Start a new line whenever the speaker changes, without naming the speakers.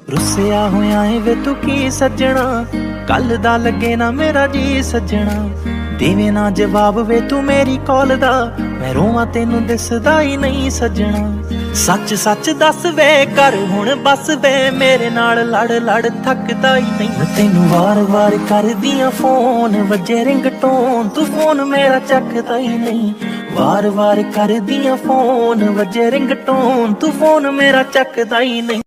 रुसिया होया है वे तू की सजना, कल दा लगे ना मेरा जी सजना। देवे ना जवाब वे तू मेरी कॉल दा, मैं रोवां तेनू दिसदा ही नहीं सजना। सच सच दस वे कर हुण बस वे, मेरे नाल लड़ लड़ थकदा ही नहीं। मैं तेनू वार वार कर दियां फोन, वजे रिंगटोन तू फोन मेरा चकदा ही नहीं। वार वार कर दियां फोन, वजे रिंगटोन तू फोन मेरा चकदा ही नहीं।